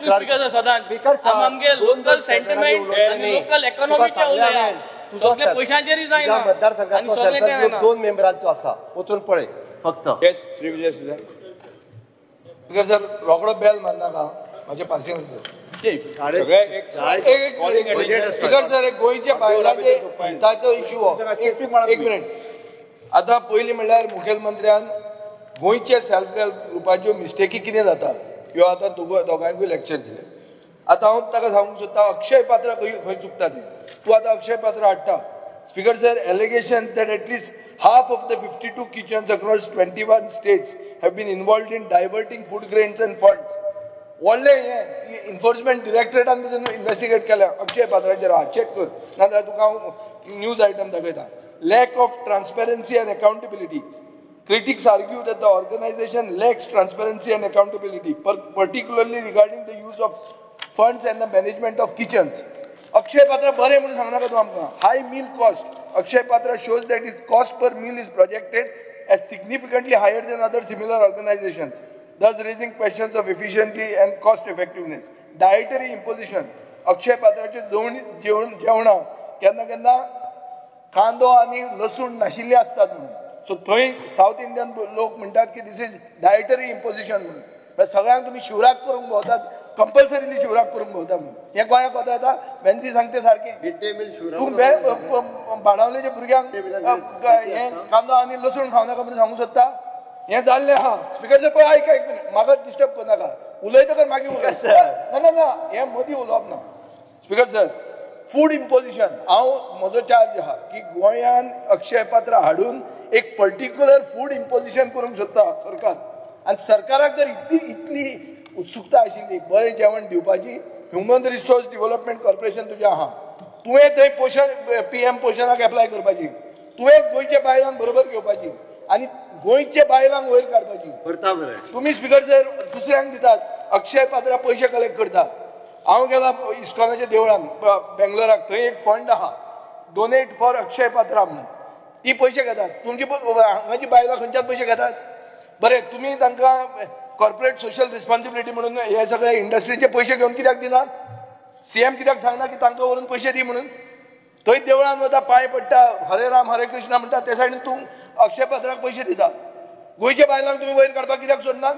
तू speaker सदांच आमगे local sentiment local इकॉनॉमीचे उलयल्या सगळे पैशांचेर जायना मतदारसंघातलो सेल्फ हेल्प ग्रुप 2 मेंबरांचो आसा वचून पळय फक्त यस श्री विजय सुधार स्पीकर सर रोकडो बेल मारनाका माझे पासिंग स्पीकर सर गोंयच्या बायलांचे हिताचो इश्यू एक मिनिट आतां पयलीं म्हणल्यार मुखेलमंत्र्यान गोंयच्या सेल्फ हेल्प ग्रुपाच्यो मिस्टेकी कितें जाता ह्यो आतां दोगांयकूय लेक्चर दिलें आतां हांव ताका सांगूंक सोदतां अक्षय पात्र खंय चुकता तें तूं आतां अक्षय पात्र हाडटा speaker sir allegations that at least half of the 52 kitchens across 21 states have been involved in diverting food grains and funds. Only enforcement directorate and investigate केला अक्षय पात्राचेर चेक कर नाजाल्यार तुका हांव न्यूज आयटम दाखयता. Lack of transparency and accountability. Critics argue that the organization lacks transparency and accountability, particularly regarding the use of funds and the management of kitchens. अक्षय पात्र बरें म्हणून सांगनाका तूं आमकां. High meal cost. Akshay Patra shows that its cost per meal is projected as significantly higher than other similar organizations, thus raising questions of efficiency and cost effectiveness. Dietary imposition. Akshay Patraचे जेवणां केन्ना केन्ना कांदो आनी लसूण नाशिल्ले असतात म्हणून so थंय साऊथ इंडियन लोक म्हणटात की दिस इज डायटरी इम्पोजिशन म्हणून सगळ्यांक तुमी शिवराक करूंक भोंवतात कंपल्सरीली शिवराक करूंक भोंवता म्हणून हें गोंयाक कोता येता वेन्सी सांगता सारकें तूं बाणावलेच्या भुरग्यांक हें कांदो आनी लसूण खावनाका म्हणून सांगूंक सोदता हें जाल्लें आहा स्पिकर जर पळय आयका एक मिनीट म्हाका डिस्टर्ब करनाका उलयतकर मागीर उलय ना ना हें मदीं उलोवप ना स्पिकर सर फूड इम्पोजिशन हांव म्हजो चार्ज आहा की गोंयान अक्षय पात्र हाडून एक पर्टिक्युलर फूड इम्पोजिशन करूंक सोदता सरकार आनी सरकाराक जर इतली उत्सुकता आशिल्ली बरें जेवण दिवपाची ह्युमन रिसोर्स डेव्हलपमेंट कॉर्पोरेशन तुजें आहा तुवें थंय पोषण PM पोषणाक एप्लाय करपाची तुवें गोंयच्या बायलांक बरोबर घेवपाची आनी गोंयच्या बायलांक वयर काडपाची तुमी स्पिकर सर दुसऱ्यांक दितात अक्षय पात्र पयशे कलेक्ट करता हांव गेला इस्कॉनाच्या देवळान बेंगलोराक थंय एक फंड आहा डोनेट फॉर अक्षय पात्रा म्हणून ती पयशे घेतात तुमची हांगाची बायलां खंयच्याच पयशे घेतात बरें तुमी तांकां कॉर्पोरेट सोशल रिस्पॉन्सिबिलिटी म्हणून हे सगळे इंडस्ट्रीचे पयशे घेवन कित्याक दिनात CM कित्याक सांगना की तांकां व्हरून पयशे दी म्हणून थंय देवळान वता पांय पडटा हरे राम हरे कृष्ण म्हणटा ते सायडीन तूं अक्षय पात्राक पयशे दिता गोंयच्या बायलांक तुमी वयर काडपाक कित्याक सोदनात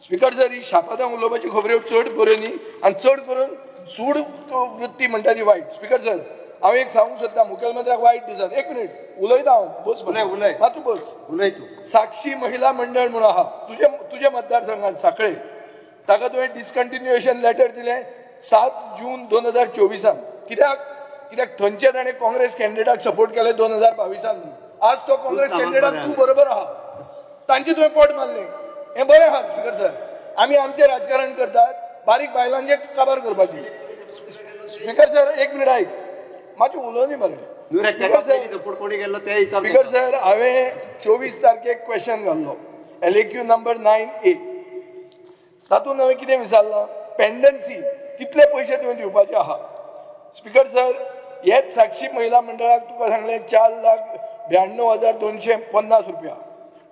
स्पिकर सर ही शापातांक उलोवपाची खबऱ्यो चड बऱ्यो न्ही आनी चड करून सूड वृत्ती म्हणटा ती वायट स्पिकर सर हांव एक सांगूंक सोदता मुखेलमंत्र्याक वायट दिसत एक मिनीट उलयता हांव बस उलय मातू बस उलय तूं साक्षी महिला मंडळ म्हणून आहा तुज्या मतदारसंघात सांखळे ताका तुवें डिसकंटिन्युएशन लेटर दिलें 7 जून 2024 कित्याक थंयचे ताणें काँग्रेस कॅन्डिडेटाक सपोर्ट केले 2022 आज तो काँग्रेस कॅन्डिडेट तूं बरोबर आहा तांचे तुवें पोट मारलें हें बरें आहा स्पिकर सर आमी आमचें राजकारण करतात बारीक बायलांचें काबार करपाची स्पिकर सर एक मिनीट आयक मातशें उलोवनी मरे स्पिकर सर हांवें 24 तारखेक क्वेश्चन घाल्लो LAQ नंबर 9A तातूंत हांवें कितें विचारलां पेंडन्सी कितले पयशे तुवें दिवपाचे आहा स्पिकर सर हेच साक्षी महिला मंडळाक तुका सांगलें 4,92,250 रुपया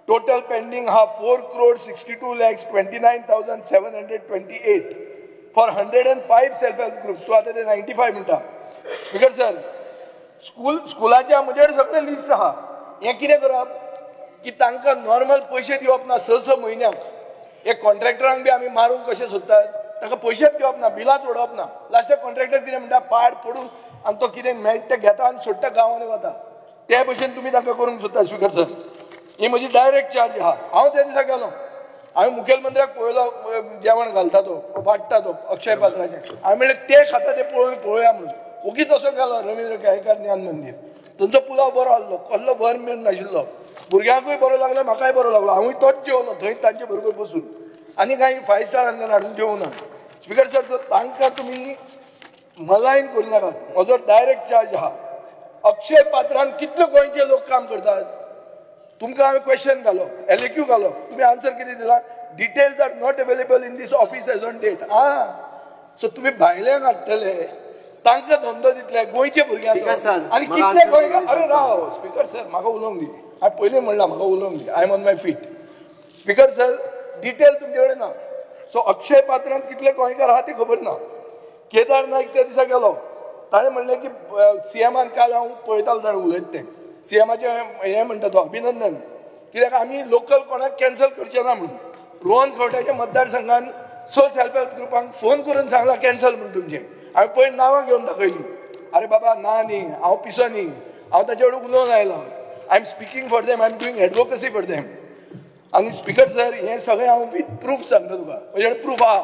टोटल पेंडींग आहा 4,62,29,728 फॉर 105 सेल्फ हेल्प ग्रुप्स तूं आतां ते 95 म्हणटा स्पिकर सर स्कुलाच्या म्हजेर सगळें लिस्ट आहा हें कितें करप की तांकां नॉर्मल पयशे दिवप ना 6 म्हयन्याक एक कॉन्ट्रॅक्टरांक बी आमी मारूंक कशें सोदतात ताका पयशेच दिवप ना बिलांच उडोवप ना लास्टाक कॉन्ट्रॅक्टर कितें म्हणटा पाड पडून आनी तो कितें मेळटा तें घेता आनी सोडटा गांवांनी वता ते भशेन तुमी तांकां करूंक सोदता स्पिकर सर ही म्हजी डायरेक्ट चार्ज आहा हांव त्या दिसा गेलो हांवें मुखेलमंत्र्याक पळयलो जेवण घालता तो वाडटा तो अक्षय पात्राचें हांवें म्हणलें ते खाता ते पळोवया म्हणून ओगीच असो गेलो रवींद्र केळेकर ज्ञान मंदिर थंयचो पुलाव बरो आसलो कसलो वर मेळ नाशिल्लो भुरग्यांकूय बरो लागलो म्हाकाय बरो लागलो हांवूय तोच जेवलो थंय तांचे बरोबर बसून आनी कांय 5 स्टार हाडून जेवना स्पिकर सर सर तांकां तुमी मलायन करूं नाकात म्हजो डायरेक्ट चार्ज आहा अक्षय पात्रान कितले गोंयचे लोक काम करतात तुमकां हांवें क्वेश्चन घालो LAQ घालो तुमी आन्सर कितें दिला details are not available in this office as on date so तुमी भायल्यांक हाडटले तांकां धंदो दितले गोंयचे भुरग्यांक आनी कितले गोंयकार अरे राव स्पिकर सर म्हाका उलोवंक दी हांवें पयलीं म्हणलां म्हाका उलोवंक दी I am on my feet speaker sir detail तुमचे कडेन ना सो अक्षय पात्रांत कितले गोंयकार आहा ते खबर ना. केदार नायक त्या दिसा गेलो, ताणें म्हणलें की सीएमान काल हांव पळयतालो ताणें उलयता तें सीएमाचें हें म्हणटा तो अभिनंदन, कित्याक आमी लोकल कोणाक कॅन्सल करचें ना म्हणून. रोहन खंवट्याच्या मतदारसंघान सेल्फ हेल्प ग्रुपांक फोन करून सांगला कॅन्सल म्हणून तुमचें. हांवें पयलीं नांवां घेवन दाखयलीं. अरे बाबा ना न्ही, हांव पिसो न्ही, हांव ताचे कडेन उलोवन आयलो. I am speaking for them, I am doing advocacy for them. आनी स्पीकर सर हें सगळें हांव विथ प्रूफ सांगता तुका, म्हजे कडेन प्रूफ आहा.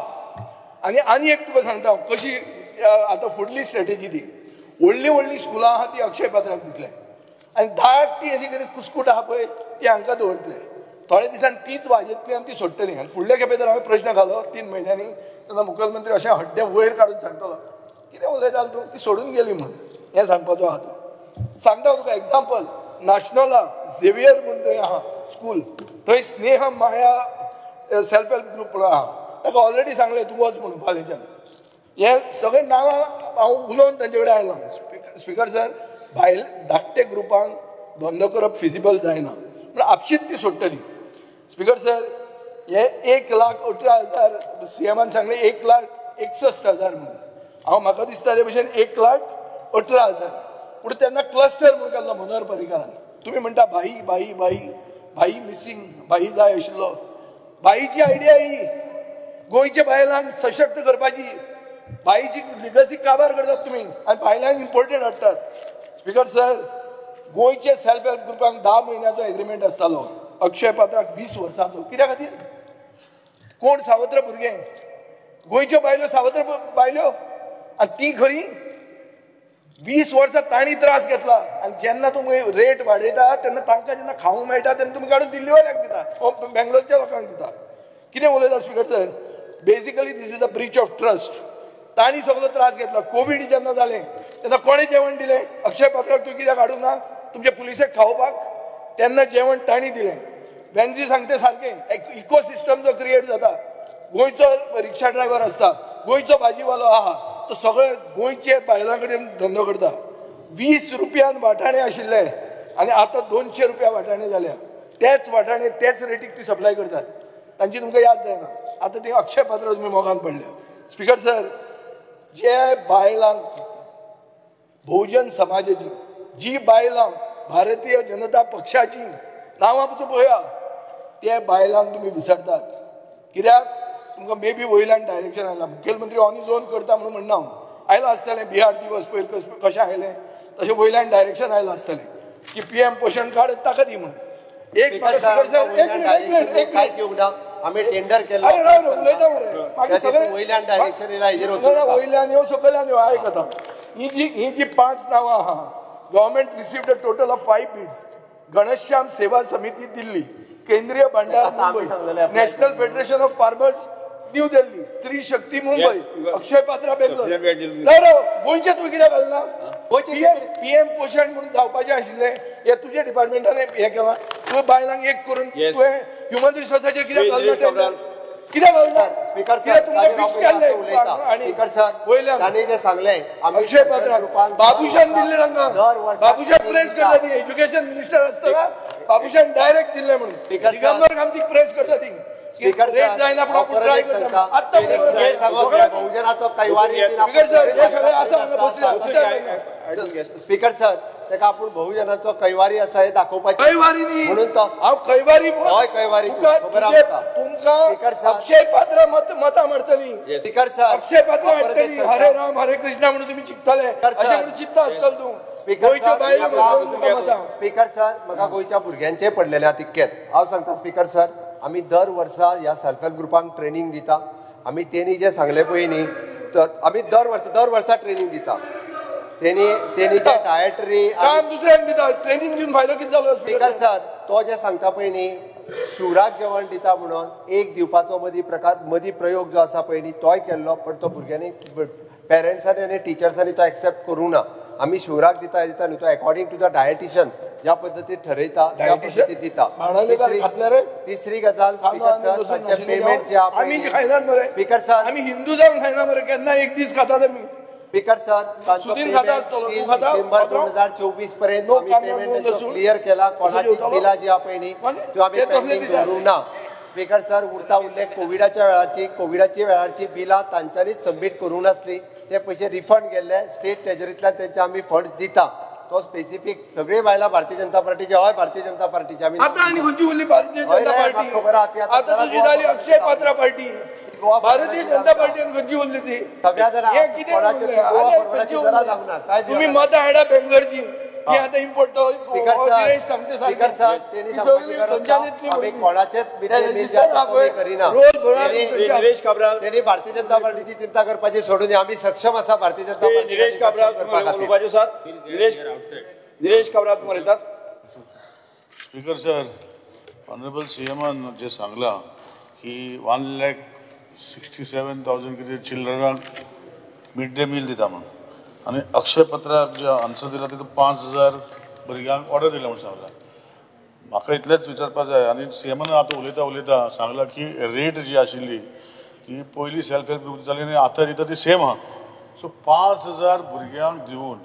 आनी एक तुका सांगता कशी आतां फुडली स्ट्रॅटेजी ती. व्हडलीं स्कुलां आहा ती अक्षय पात्राक दितले आनी धाकटी अशी कितें कुस्कूट आहा पळय ती हांकां दवरतले. थोड्या दिसान तीच वाजेतली आनी ती सोडटली. आनी फुडल्या खेपे तर हांवें प्रश्न घालो 3 म्हयन्यांनी, तेन्ना मुखेलमंत्री अशें हड्डे वयर काडून सांगतलो कितें उलयतालो तूं, ती सोडून गेली म्हणून. हें सांगपाचो आहा तो. सांगता तुका एग्जाम्पल, नॅशनला झेवियर म्हणून थंय आहा स्कूल, थंय स्नेह माया सेल्फ हेल्प ग्रूप म्हणून आहा. ताका ऑलरेडी सांगलें तूं वच म्हणून फाल्यांच्यान. हे सगळे नांवां हांव उलोवन तांचे कडेन आयलां. स्पीकर सर, भायल धाकटे ग्रुपांक धंदो करप फिजिबल जायना पूण आपशीच ती सोडटली. स्पीकर सर, हे 1,18,000 सीएमान सांगलें 1,61,000 म्हणून. म्हाका दिसता ते भशेन 1,18,000 पूण तेन्ना क्लस्टर म्हणून केल्लो मनोहर पर्रीकारान. तुमी म्हणटा भाई मिसींग, भाई जाय आशिल्लो. भाईची आयडिया ही गोंयच्या बायलांक सशक्त करपाची. भाईची लिगसी काबार करतात तुमी आनी बायलांक इम्पोर्टंट हाडटात. स्पीकर सर, गोंयचे सेल्फ हेल्प ग्रुपांक 10 म्हयन्याचो एग्रीमेंट आसतालो, अक्षय पात्राक 20 वर्सांचो. कित्या खातीर? कोण सावत्र भुरगे, गोंयच्यो बायल्यो सावत्र बायल्यो, आनी ती खरी 20 वर्सां तांणी त्रास घेतला. आनी जेन्ना तुमी रेट वाडयता तेन्ना तांकां जेन्ना खावंक मेळटा तेन्ना तुमी काडून दिल्लीवाल्याक दिता, बेंगलोरच्या लोकांक दिता. कितें उलयता speaker sir? Basically this is a breach of trust. तांणी सगळो त्रास घेतला. कोवीड जेन्ना जालें तेन्ना कोणें जेवण दिलें? अक्षय पात्राक तूं कित्याक हाडूंक ना तुमचे पुलिसेक खावपाक? तेन्ना जेवण तांणी दिलें. वेन्झी सांगता सारकें, इकोसिस्टम जो क्रिएट जाता. गोंयचो रिक्षा ड्रायव्हर आसता, गोंयचो भाजीवालो आहा, तो सगळे गोंयचे बायलां कडेन धंदो करता. 20 रुपयान वाटाणे आशिल्ले आनी आतां 200 रुपया वाटाणे जाल्या. तेच वाटाणे तेच रेटीक ती सप्लाय करतात. तांची तुमकां याद जायना. आतां ती अक्षय पात्र तुमी मोगान पडल्या. स्पीकर सर, जे बायलांक बहुजन समाजाची, जी बायलां भारतीय जनता पक्षाची नांवां पसून पळया, ते बायलांक तुमी विसरतात. कित्याक? तुमकां मे बी वयल्यान डायरेक्शन आयलां. मुखेलमंत्री ऑन इज ओन करता म्हणून म्हणना हांव. आयलां आसतलें बिहार दिवस पयर कशें आयलें तशें वयल्यान डायरेक्शन आयलां आसतलें की PM पोषण कार्ड ताका दी म्हणून. एक काय घेऊंक ना, आम्ही टेंडर केलं उलयता मरे वयल्यान डायरेक्शन वयल्यान येवं सकयल्यान येवं. आयक आतां ही जी 5 नांवां आहा. Government received a total of 5 bids. Ghanshyam सेवा समिती दिल्ली, केंद्रीय भांडार Mumbai, national federation of farmers new Delhi, स्त्री शक्ती मुंबई, अक्षय पात्रा बेंगलोर. गोंयचे तूं कित्याक घालना? PM पोषण म्हणून जावपाचें आशिल्लें, हे तुज्या डिपार्टमेंटान हें केलां. तुवें बायलांक एक करून तुवें ह्युमन रिसोर्साचेर कित्याक घालना टेंडर? कित्याक घालना? स्पीकर कित्याक तुमकां फिक्स केल्लें? आनी वयल्यान तांणी जें सांगलें अक्षय पात्रा बाबुशान दिल्लें तांकां. बाबुशान प्रेस करता ती. एज्युकेशन मिनिस्टर आसतना बाबुशान डायरेक्ट दिल्लें म्हणून. दिगंबर कामतीक प्रेस करता ती. स्पीकर रेट जायना पूण आपूण ट्राय करता. आतां बहुजनाचो कैवारी. स्पीकर सर, हे सगळें आसा हांगा बसल्या. स्पीकर सर, ताका आपूण बहुजनाचो कैवारी आसा हे दाखोवपाचें. कैवारी न्ही म्हणून तो हांव कैवारी हय कैवारी तुमकां अक्षय पात्र मतां मारतली. स्पीकर सर, अक्षय पात्र हाडटली. हरे राम हरे कृष्णा म्हणून तुमी चिंतताले अशें म्हणून चिंतता आसतलो तूं. गोंयच्या बायलो मतां. स्पीकर सर, म्हाका गोंयच्या भुरग्यांचे पडलेले आहा तितकेच. हांव सांगता स्पीकर सर, आमी दर वर्सा ह्या सेल्फ हेल्प ग्रुपांक ट्रेनिंग दिता. आमी तेणी जे सांगले पळय न्ही, आमी दर वर्सा ट्रेनिंग दिता. तेणी ते डायटरी काम दुसऱ्यांक दिता. ट्रेनिंग दिवन फायदो कितें जालो? स्पीकर सर, तो जे सांगता पळय न्ही, शिवराक जेवण दिता म्हणून एक दिवपाचो मदीं प्रयोग जो आसा पळय न्ही, तोय केल्लो. पण तो भुरग्यांनी, पेरंट्सांनी आनी टिचर्सांनी तो एक्सेप्ट करूंक ना. आमी शिवराक दिता न्ही, तो अकॉर्डिंग टू द डायटिशियन ज्या पद्धतीन ठरयता त्या पद्धतीन दिता. तिसरी गजाल स्पीकर सर, तांचे पेमेंट जे आमी खायनात मरे. स्पीकर सर, आमी हिंदू जावन खायना मरे. केन्ना एक दीस खातात आमी. स्पीकर सर, डिसेंबर 2024 पर्यंत पेमेंट क्लियर केला. कोणाची बिलां जी आहा पळय न्ही, त्यो आमी पेंडींग दवरूंक ना. स्पीकर सर उरता उरले कोविडाची वेळाची बिलां तांच्यांनीच सबमीट करूंक नासली ते पयशे रिफंड गेल्ले स्टेट ट्रेजरींतल्यान तेंचे आमी फंड्स दिता तो स्पेसिफीक सगळी बायलां भारतीय जनता पार्टीचे हय भारतीय जनता पार्टीचे आमी आता आनी खंयची उरली भारतीय जनता पार्टी खबर आहा ती आता तुझी जाली अक्षय पात्रा पार्टी भारतीय जनता पार्टीन खंयची उरली ती सगळ्या जाणां हे कितें उरलें? आले खंयची उरली? तुम्ही मतां हाडा बेंगलोरची ती आता इम्पोर्ट स्पीकर सर तेणी सांगपाची गरज ना आमी कोणाचेच कमी करिना तेणी भारतीय जनता पार्टीची चिंता करपाची सोडून आमी सक्षम आसा भारतीय जनता पार्टी निलेश काब्राल उलोवपाचे आसात निलेश काब्राल तुमकां उलयतात. स्पीकर सर ऑनरेबल सीएमान जे सांगला की 1,67,000 कितें चिल्ड्रनाक मिड डे मील दिता म्हणून आनी अक्षय पत्राक जे आन्सर दिला तितून 5,000 भुरग्यांक ऑर्डर दिला म्हणून सांगला. म्हाका इतलेंच विचारपाक जाय आनी सीएमान आतां उलयता सांगला की रेट जी आशिल्ली ती पयलीं सेल्फ हेल्प ग्रुप दिताली आनी आतां दिता ती सेम आहा. सो 5,000 भुरग्यांक दिवन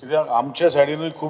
कित्याक आमच्या सायडीनूय खूब